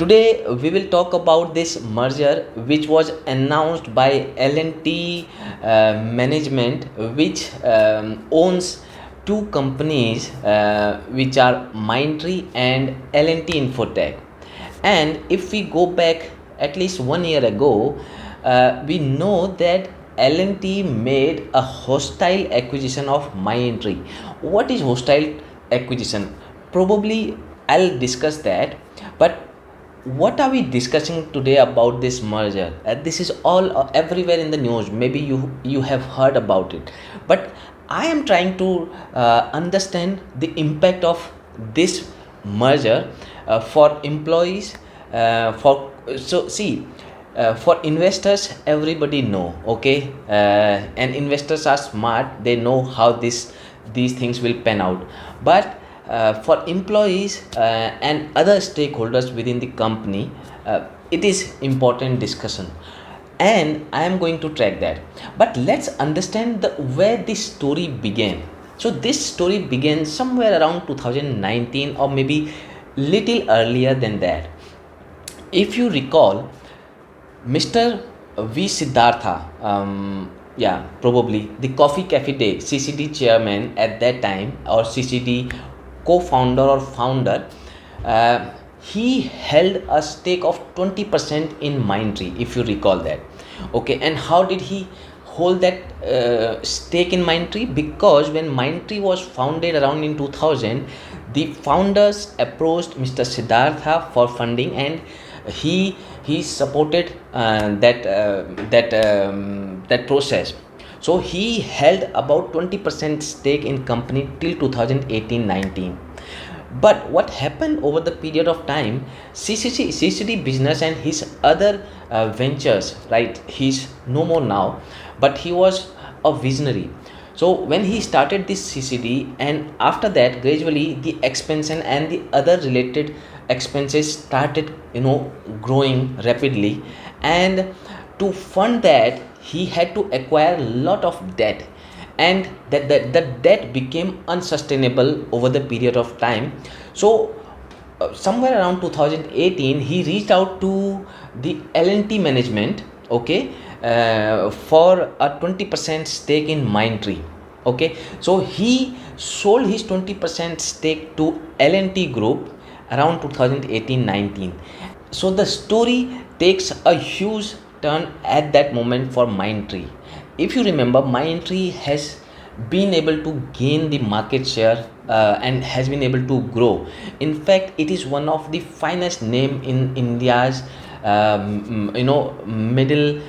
Today we will talk about this merger which was announced by L&T management, which owns two companies which are Mindtree and L&T Infotech. And if we go back at least 1 year ago, we know that L&T made a hostile acquisition of Mindtree. What is hostile acquisition? Probably I'll discuss that, but what are we discussing today about this merger? This is all everywhere in the news. Maybe you have heard about it, but I am trying to understand the impact of this merger for employees. For investors, everybody know, okay, and investors are smart. They know how these things will pan out, but for employees and other stakeholders within the company, it is important discussion, and I am going to track that. But let's understand where this story began. So this story began somewhere around 2019, or maybe little earlier than that. If you recall, Mr. V. Siddhartha, probably the Coffee Cafe Day CCD chairman at that time, or CCD co-founder or founder, he held a stake of 20% in Mindtree, if you recall that. Okay, and how did he hold that stake in Mindtree? Because when Mindtree was founded around in 2000, the founders approached Mr. Siddhartha for funding, and he supported that process. So he held about 20% stake in company till 2018-19. But what happened over the period of time, CCD business and his other ventures, right? He's no more now, but he was a visionary. So when he started this CCD, and after that gradually the expansion and the other related expenses started, growing rapidly, and to fund that he had to acquire a lot of debt, and the debt became unsustainable over the period of time. So somewhere around 2018 he reached out to the L&T management, okay, for a 20% stake in Mindtree. Okay, so he sold his 20% stake to L&T group around 2018-19. So the story takes a huge turn at that moment for Mindtree. If you remember, Mindtree has been able to gain the market share and has been able to grow. In fact, it is one of the finest name in India's middle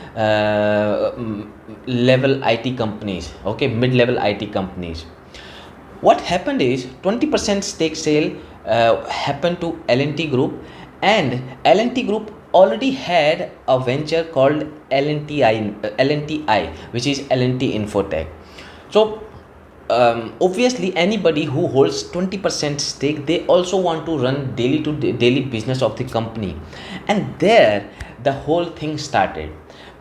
level IT companies. Okay, mid-level IT companies. What happened is 20% stake sale happened to L&T group, and L&T group already had a venture called LTI, which is L&T Infotech. So obviously anybody who holds 20% stake, they also want to run daily business of the company, and there the whole thing started.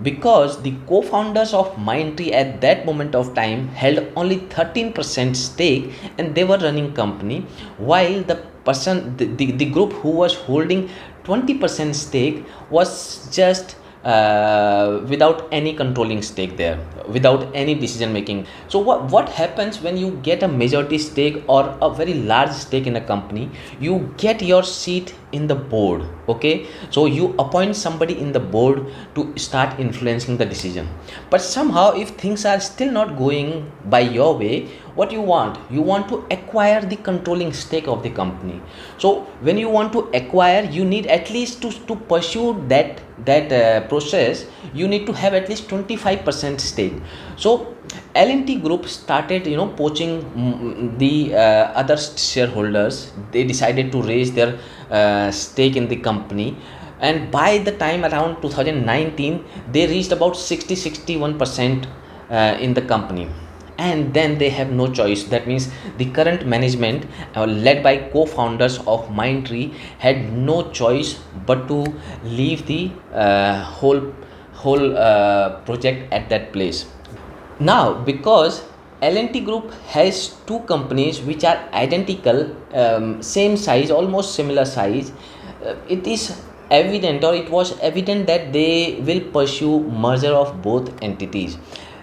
Because the co-founders of Mindtree at that moment of time held only 13% stake, and they were running company, while the group who was holding 20% stake was just without any controlling stake there, without any decision making. So what happens when you get a majority stake or a very large stake in a company? You get your seat in the board. Okay, so you appoint somebody in the board to start influencing the decision. But somehow if things are still not going by your way, what you want to acquire the controlling stake of the company. So when you want to acquire, you need at least to pursue that process, you need to have at least 25% stake. So L&T group started poaching the other shareholders. They decided to raise their stake in the company, and by the time around 2019 they reached about 61% in the company. And then they have no choice. That means the current management, led by co-founders of Mindtree, had no choice but to leave the whole project at that place. Now, because L&T group has two companies which are identical, same size, almost similar size, it is evident, or it was evident, that they will pursue merger of both entities.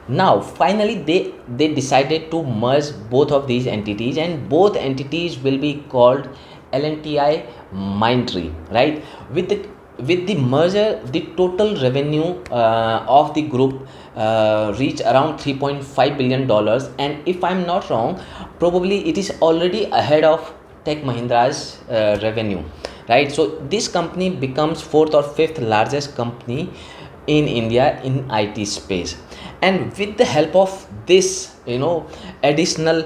Now finally they decided to merge both of these entities, and both entities will be called LTI Mindtree, right? With the merger, the total revenue of the group reach around 3.5 billion dollars, and if I'm not wrong, probably it is already ahead of Tech Mahindra's revenue, right? So this company becomes fourth or fifth largest company in India in IT space. And with the help of this, additional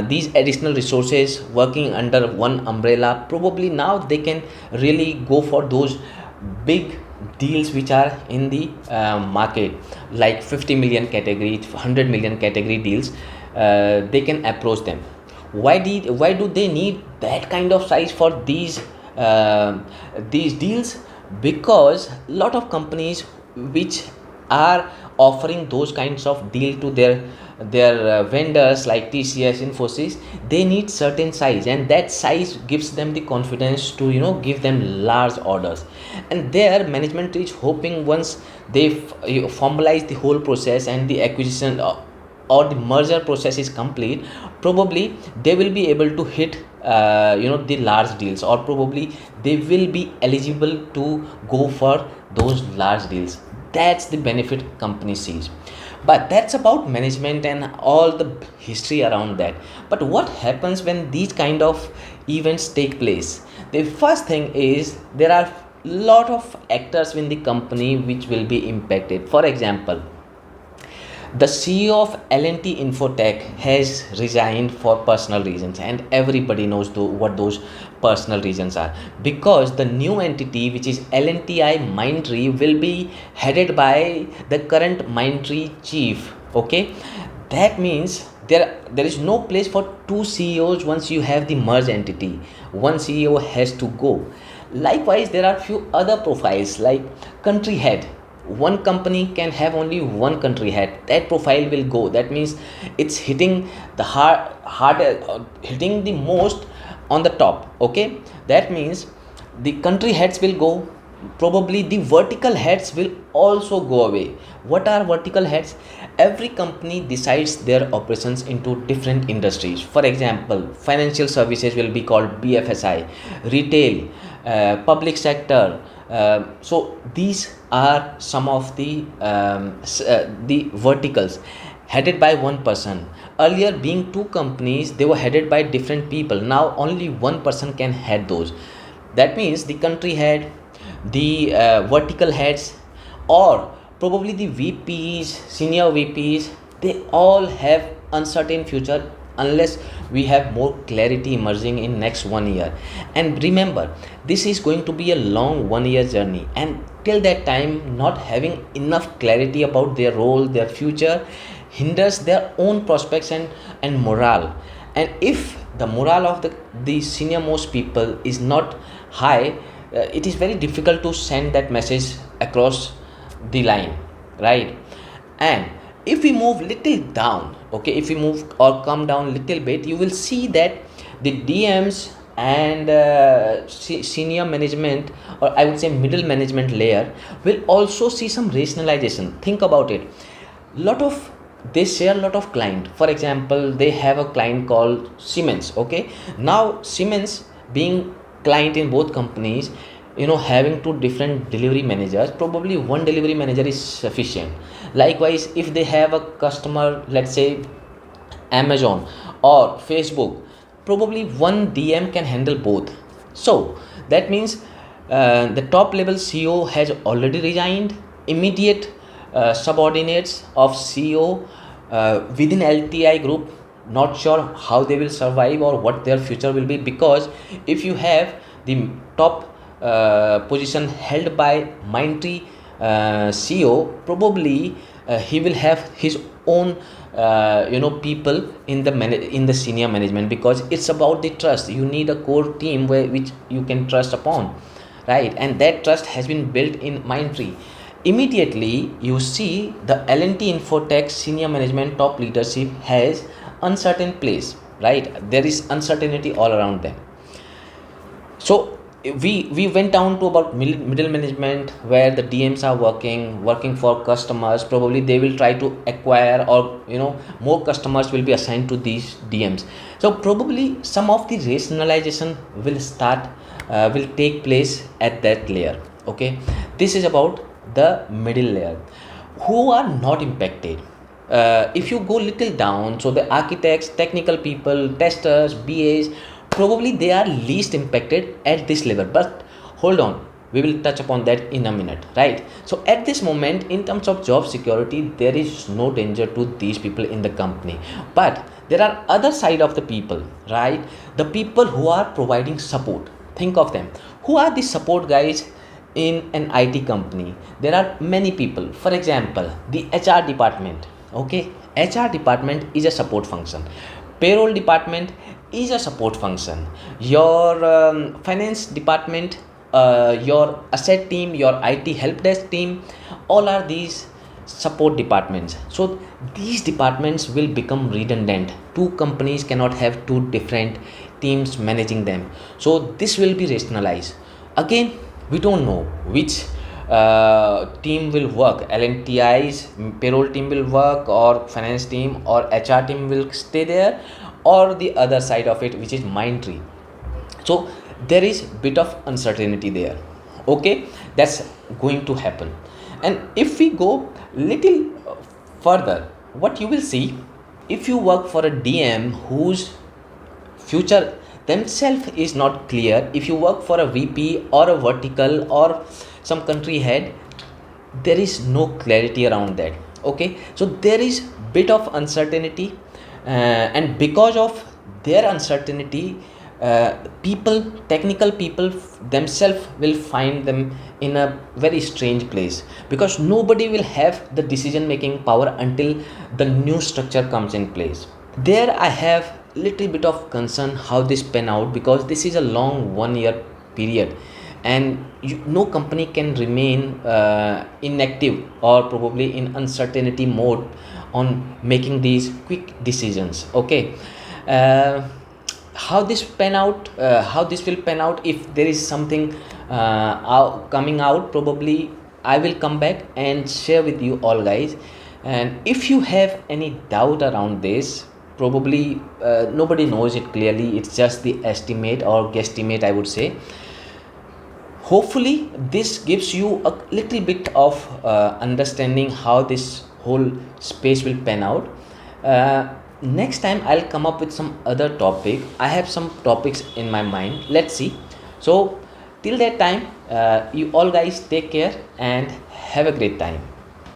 these additional resources working under one umbrella, probably now they can really go for those big deals which are in the market, like 50 million category, 100 million category deals. They can approach them. Why do they need that kind of size for these deals? Because lot of companies which are offering those kinds of deal to their vendors like TCS, Infosys, they need certain size, and that size gives them the confidence to give them large orders. And their management is hoping, once they formalize the whole process and the acquisition or the merger process is complete, probably they will be able to hit the large deals, or probably they will be eligible to go for those large deals. That's the benefit company sees. But that's about management and all the history around that. But what happens when these kind of events take place? The first thing is, there are lot of actors in the company which will be impacted. For example, the CEO of L&T Infotech has resigned for personal reasons, and everybody knows what those personal reasons are. Because the new entity, which is LTI Mindtree, will be headed by the current Mindtree chief. Okay, that means there is no place for two CEOs. Once you have the merged entity, one CEO has to go. Likewise, there are few other profiles like country head. One company can have only one country head. That profile will go. That means it's hitting the hitting the most on the top. Okay, that means the country heads will go. Probably the vertical heads will also go away. What are vertical heads? Every company decides their operations into different industries. For example, financial services will be called BFSI, retail, public sector. So these are some of the verticals headed by one person. Earlier, being two companies, they were headed by different people. Now only one person can head those. That means the country head, the vertical heads, or probably the VPs, senior VPs, they all have uncertain future unless we have more clarity emerging in next 1 year. And remember, this is going to be a long 1 year journey, and till that time, not having enough clarity about their role, their future, hinders their own prospects and morale. And if the morale of the senior most people is not high, it is very difficult to send that message across the line, right? And if we move little down, okay, if we move or come down little bit, you will see that the DMs and senior management, or I would say middle management layer, will also see some rationalization. Think about it. Lot of They share a lot of client. For example, they have a client called Siemens. Okay, now Siemens being client in both companies, having two different delivery managers, probably one delivery manager is sufficient. Likewise, if they have a customer, let's say Amazon or Facebook, probably one DM can handle both. So that means the top level CEO has already resigned. Immediate subordinates of CEO within LTI group, not sure how they will survive or what their future will be. Because if you have the top position held by Mindtree CEO, probably he will have his own people in the senior management, because it's about the trust. You need a core team which you can trust upon, right? And that trust has been built in Mindtree. Immediately you see the L&T Infotech senior management top leadership has uncertain place, right? There is uncertainty all around them. So we went down to about middle management, where the DMs are working for customers. Probably they will try to acquire, or more customers will be assigned to these DMs. So probably some of the rationalization will take place at that layer. Okay, this is about the middle layer, who are not impacted. If you go little down, so the architects, technical people, testers, BAs, probably they are least impacted at this level. But hold on, we will touch upon that in a minute, right? So at this moment, in terms of job security, there is no danger to these people in the company. But there are other side of the people, right? The people who are providing support. Think of them. Who are the support guys in an IT company? There are many people. For example, the HR department. Okay, HR department is a support function. Payroll department is a support function. Your finance department, your asset team, your IT help desk team, all are these support departments. So these departments will become redundant. Two companies cannot have two different teams managing them. So this will be rationalized. Again, we don't know which team will work. LNTI's payroll team will work, or finance team, or HR team will stay there, or the other side of it, which is Mindtree. So there is bit of uncertainty there. Okay, that's going to happen. And if we go little further, what you will see, if you work for a DM whose future themselves is not clear, if you work for a VP or a vertical or some country head, there is no clarity around that. Okay, so there is bit of uncertainty, and because of their uncertainty, people, technical people themselves will find them in a very strange place, because nobody will have the decision making power until the new structure comes in place. There I have little bit of concern how this pan out, because this is a long 1 year period, and no company can remain inactive or probably in uncertainty mode on making these quick decisions. Okay, uh, how this will pan out, if there is something coming out, probably I will come back and share with you all guys. And if you have any doubt around this, probably nobody knows it clearly, it's just the estimate or guesstimate, I would say. Hopefully this gives you a little bit of understanding how this whole space will pan out. Next time I'll come up with some other topic. I have some topics in my mind, let's see. So till that time, you all guys take care and have a great time.